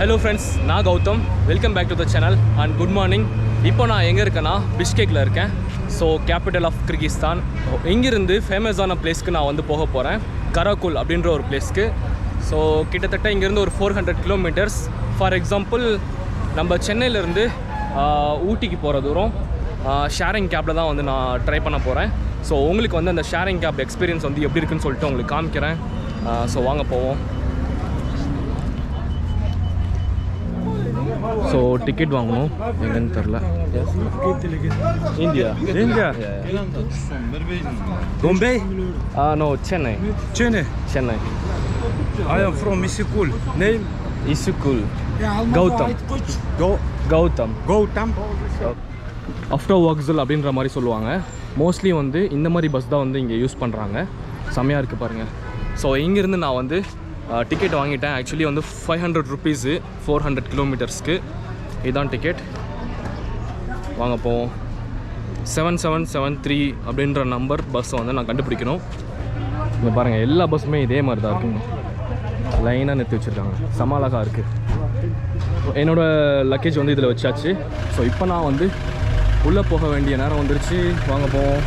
Hello friends, நான் Gautham. Welcome back to the channel and good morning. இப்போ நான் எங்கே இருக்கேன்னா பிஷ்கேக்கில் இருக்கேன். So capital of Kyrgyzstan. இங்கிருந்து ஃபேமஸான பிளேஸ்க்கு நான் வந்து போக போகிறேன். கராகோல் அப்படின்ற ஒரு பிளேஸ்க்கு. ஸோ கிட்டத்தட்ட இங்கேருந்து ஒரு 400 கிலோமீட்டர்ஸ். ஃபார் எக்ஸாம்பிள் நம்ம சென்னையிலேருந்து ஊட்டிக்கு போகிற தூரம் ஷேரிங் கேப்பில் தான் வந்து நான் ட்ரை பண்ண போகிறேன். ஸோ உங்களுக்கு வந்து அந்த ஷேரிங் கேப் எக்ஸ்பீரியன்ஸ் வந்து எப்படி இருக்குன்னு சொல்லிட்டு உங்களுக்கு காமிக்கிறேன். ஸோ வாங்க போவோம். ஸோ டிக்கெட் வாங்கணும் எங்கன்னு தெரில. India India? Bombay? No Chennai. Chennai. I am from Isikul. Name? School. Gautam. Gautam. After வாக்ஸல் அப்படின்ற மாதிரி சொல்லுவாங்க. மோஸ்ட்லி வந்து இந்த மாதிரி பஸ் தான் வந்து இங்கே யூஸ் பண்ணுறாங்க. செம்மையாக இருக்குது பாருங்கள். ஸோ இங்கேருந்து நான் வந்து டிக்கெட் வாங்கிட்டேன். ஆக்சுவலி வந்து 500 ருபீஸு 400 கிலோமீட்டர்ஸ்க்கு. இதுதான் டிக்கெட். வாங்க போவோம். 7773 அப்படின்ற நம்பர் பஸ்ஸை வந்து நான் கண்டுபிடிக்கணும். இங்கே பாருங்கள், எல்லா பஸ்ஸுமே இதே மாதிரி தான் இருக்குங்க. லைனாக நிறுத்தி வச்சுருக்காங்க. செம அழகாக இருக்குது. என்னோடய லக்கேஜ் வந்து இதில் வச்சாச்சு. ஸோ இப்போ நான் வந்து உள்ளே போக வேண்டிய நேரம் வந்துருச்சு. வாங்க போவோம்.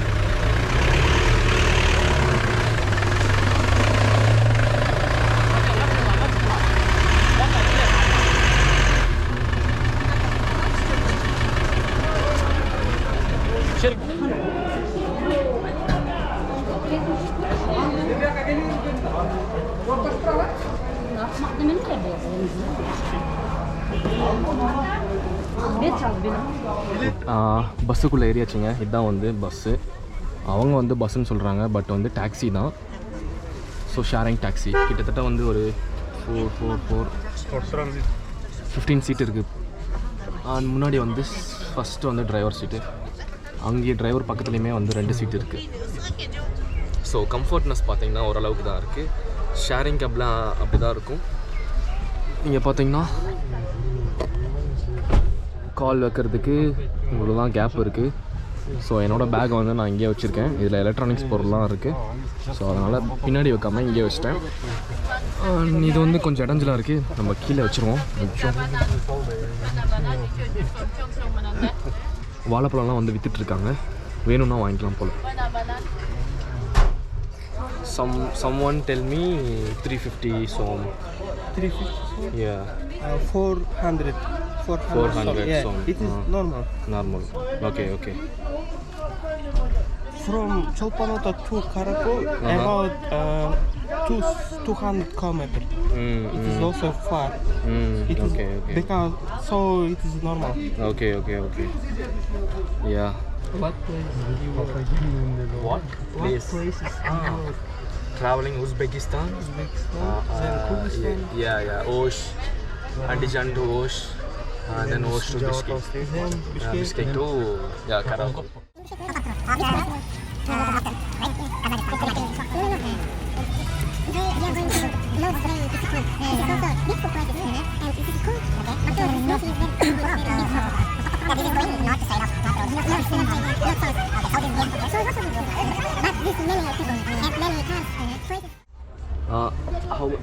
பஸ்ஸுக்குள்ளே ஏறியாச்சுங்க. இதுதான் வந்து பஸ்ஸு. அவங்க வந்து பஸ்ஸுன்னு சொல்கிறாங்க, பட் வந்து டாக்ஸி தான். So sharing taxi. கிட்டத்தட்ட வந்து ஒரு 15 சீட் இருக்குது. முன்னாடி வந்து ஃபஸ்ட்டு வந்து டிரைவர் சீட்டு, அங்கேயே டிரைவர் பக்கத்துலேயுமே வந்து 2 சீட் இருக்குது. ஸோ கம்ஃபர்ட்னஸ் பார்த்திங்கன்னா ஓரளவுக்கு தான் இருக்குது. ஷேரிங் கேப்லாம் அப்படி தான் இருக்கும். இங்கே பார்த்தீங்கன்னா கால் வைக்கிறதுக்கு இவ்வளோ தான் கேப் இருக்குது. ஸோ என்னோடய பேக்கை வந்து நான் இங்கேயே வச்சுருக்கேன். இதில் எலக்ட்ரானிக்ஸ் பொருள்லாம் இருக்குது. ஸோ அதனால் பின்னாடி வைக்காமல் இங்கேயே வச்சிட்டேன். இது வந்து கொஞ்சம் இடஞ்சலாக இருக்குது. நம்ம கீழே வச்சுருவோம். வாழைப்பழம்லாம் வந்து விற்றுட்ருக்காங்க. வேணும்னா வாங்கிக்கலாம் போல். Someone tell me 350 som. 350? Yeah. 400. 400 yeah, som. it is normal. Okay. From Cholpanota to Karakol, about 200 kilometers. It is also far. It is okay. Because so it is normal. Okay. Yeah. What place? What place? Traveling Uzbekistan. Then Kyrgyzstan. Yeah. Osh. Andijan to Osh. Then Osh to Bishkek. Then Bishkek to Karakol.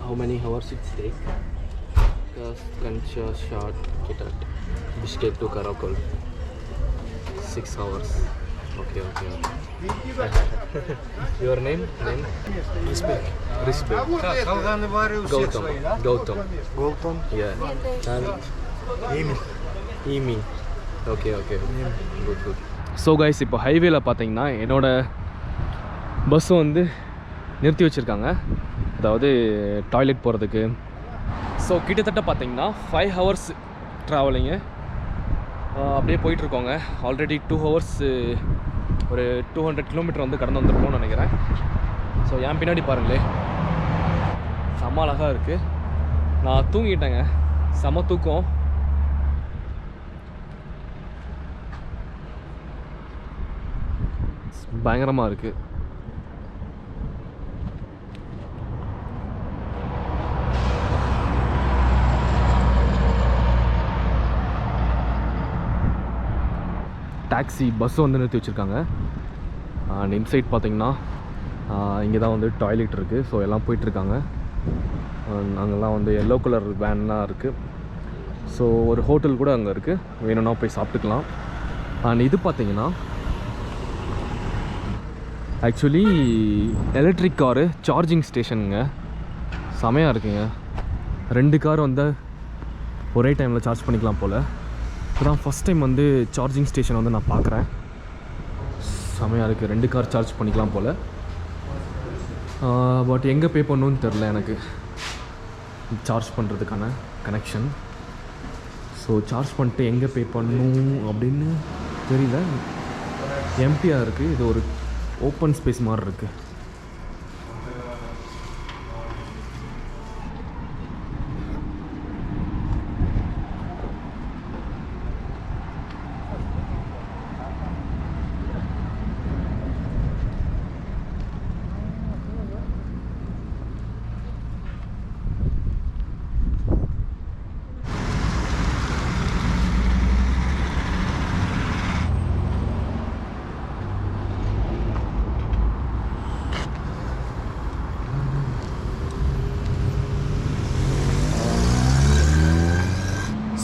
How many hours it takes? Kancha short Kitat Bishkek to Karakol. 6 hours. Okay. Your name? Respect. Gautam. Yeah. And Emi. Okay. Good. So guys, இப்போ ஹைவேல பார்த்தீங்கன்னா என்னோட bus வந்து நிறுத்தி வச்சுருக்காங்க. அதாவது toilet போகிறதுக்கு. So கிட்டத்தட்ட பார்த்தீங்கன்னா 5 hours ட்ராவலிங்கு அப்படியே போயிட்டுருக்கோங்க. ஆல்ரெடி 2 hours ஒரு 200 கிலோமீட்டர் வந்து கடந்து வந்துருக்கோம்னு நினைக்கிறேன். ஸோ என் பின்னாடி பாருங்களேன், செம்ம அழகாக இருக்குது. நான் தூங்கிட்டேங்க, செம்ம தூக்கம். பயங்கரமாக இருக்குது. டாக்ஸி பஸ்ஸு வந்து நிறுத்தி வச்சுருக்காங்க. அண்ட் இன்சைட் பார்த்திங்கன்னா இங்கே தான் வந்து டாய்லெட் இருக்குது. ஸோ எல்லாம் போயிட்டுருக்காங்க. அங்கெல்லாம் வந்து எல்லோ கலர் வேன்லாம் இருக்குது. ஸோ ஒரு ஹோட்டல் கூட அங்கே இருக்குது, வேணும்னா போய் சாப்பிட்டுக்கலாம். அண்ட் இது பார்த்தீங்கன்னா ஆக்சுவலி எலக்ட்ரிக் காரு சார்ஜிங் ஸ்டேஷனுங்க, செமையாக இருக்குங்க. 2 கார் வந்து ஒரே டைமில் சார்ஜ் பண்ணிக்கலாம் போல். இப்போதான் ஃபஸ்ட் டைம் வந்து சார்ஜிங் ஸ்டேஷன் வந்து நான் பார்க்குறேன். செமையாக இருக்குது, 2 கார் சார்ஜ் பண்ணிக்கலாம் போல். பட் எங்கே பே பண்ணணுன்னு தெரில எனக்கு சார்ஜ் பண்ணுறதுக்கான கனெக்ஷன். ஸோ சார்ஜ் பண்ணிட்டு எங்கே பே பண்ணணும் அப்படின்னு தெரியல. எம்டியாக இருக்குது, இது ஒரு ஓப்பன் ஸ்பேஸ் மாதிரி இருக்குது.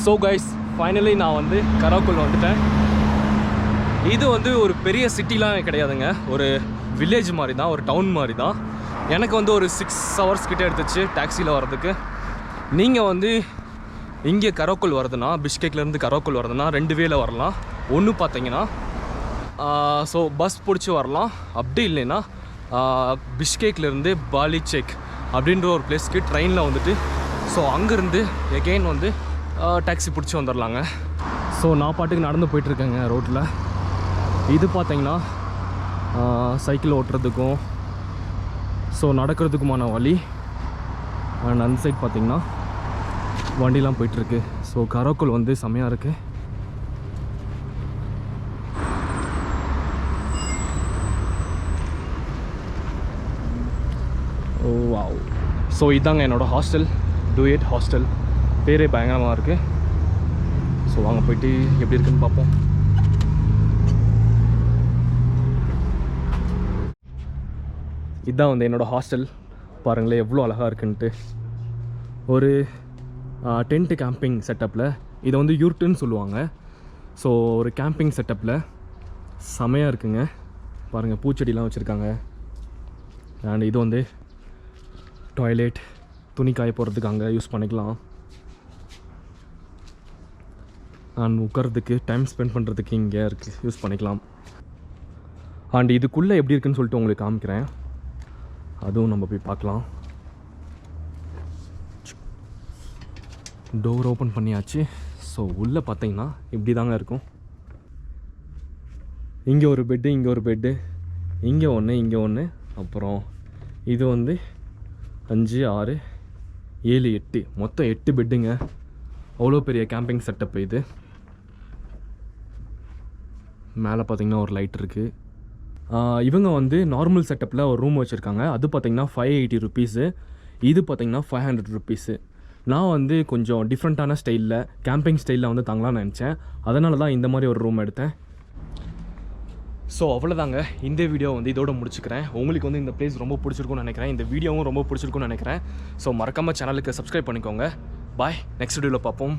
ஸோ கைஸ், ஃபைனலி நான் வந்து கராக்கோல் வந்துட்டேன். இது வந்து ஒரு பெரிய சிட்டிலாம் கிடையாதுங்க, ஒரு வில்லேஜ் மாதிரி தான், ஒரு டவுன் மாதிரி தான். எனக்கு வந்து ஒரு 6 hours கிட்டே எடுத்துச்சு டாக்ஸியில் வர்றதுக்கு. நீங்கள் வந்து இங்கே கராக்கோல் வருதுன்னா, பிஷ்கேக்லேருந்து கராக்கோல் வருதுன்னா 2 வேல வரலாம். ஒன்று பார்த்தீங்கன்னா ஸோ பஸ் பிடிச்சி வரலாம், அப்படி இல்லைன்னா பிஷ்கேக்லேருந்து பாலிச்சேக் அப்படின்ற ஒரு பிளேஸ்க்கு ட்ரெயினில் வந்துட்டு ஸோ அங்கேருந்து எகெயின் வந்து டாக்ஸி பிடிச்சி வந்துடலாங்க. ஸோ நான் பாட்டுக்கு நடந்து போயிட்டுருக்கேங்க ரோட்டில். இது பார்த்தீங்கன்னா சைக்கிள் ஓட்டுறதுக்கும் ஸோ நடக்கிறதுக்குமான வழி. அண்ட் அந்த சைட் பார்த்திங்கன்னா வண்டிலாம் போயிட்டுருக்கு. ஸோ கராக்கோல் வந்து செமையாக இருக்குது. ஓ வாவ். ஸோ இதாங்க என்னோடய ஹாஸ்டல், டூயட் ஹாஸ்டல். பேரே பயங்கரமாக இருக்குது. ஸோ வாங்க போயிட்டு எப்படி இருக்குன்னு பார்ப்போம். இதுதான் வந்து என்னோடய ஹாஸ்டல். பாருங்களேன் எவ்வளோ அழகாக இருக்குன்ட்டு. ஒரு டென்ட்டு கேம்பிங் செட்டப்பில், இதை வந்து யூர்ட்டுன்னு சொல்லுவாங்க. ஸோ ஒரு கேம்பிங் செட்டப்பில் செமையாக இருக்குங்க. பாருங்கள் பூச்செடிலாம் வச்சுருக்காங்க. அண்ட் இது வந்து டாய்லெட், துணி காய போகிறதுக்கு அங்கே யூஸ் பண்ணிக்கலாம். அண்ட் உட்காரதுக்கு, டைம் ஸ்பெண்ட் பண்ணுறதுக்கு இங்கே இருக்குது, யூஸ் பண்ணிக்கலாம். அண்ட் இதுக்குள்ளே எப்படி இருக்குன்னு சொல்லிட்டு உங்களுக்கு காமிக்கிறேன், அதுவும் நம்ம போய் பார்க்கலாம். டோர் ஓப்பன் பண்ணியாச்சு. ஸோ உள்ளே பார்த்தீங்கன்னா இப்படி தாங்க இருக்கும். இங்கே ஒரு பெட்டு, இங்கே ஒரு பெட்டு, இங்கே ஒன்று, இங்கே ஒன்று, அப்புறம் இது வந்து 5, 6, 7, 8, மொத்தம் 8 பெட்டுங்க. அவ்வளோ பெரிய கேம்பிங் செட்டப் இது. மேலே பார்த்திங்கன்னா ஒரு லைட் இருக்குது. இவங்க வந்து நார்மல் செட்டப்பில் ஒரு ரூம் வச்சுருக்காங்க. அது பார்த்திங்கன்னா 580 ருபீஸு. இது பார்த்திங்கன்னா 500 ருபீஸு. நான் வந்து கொஞ்சம் டிஃப்ரெண்ட்டான ஸ்டைலில், கேம்பிங் ஸ்டைலில் வந்து தங்கலாம்னு நினச்சேன். அதனால தான் இந்த மாதிரி ஒரு ரூம் எடுத்தேன். ஸோ அவ்வளோதாங்க, இந்த வீடியோ வந்து இதோட முடிச்சுக்கிறேன். உங்களுக்கு வந்து இந்த பிளேஸ் ரொம்ப பிடிச்சிருக்குன்னு நினைக்கிறேன், இந்த வீடியோவும் ரொம்ப பிடிச்சிருக்குன்னு நினைக்கிறேன். ஸோ மறக்காமல் சேனலுக்கு சப்ஸ்கிரைப் பண்ணிக்கோங்க. பாய், நெக்ஸ்ட் வீடியோவில் பார்ப்போம்.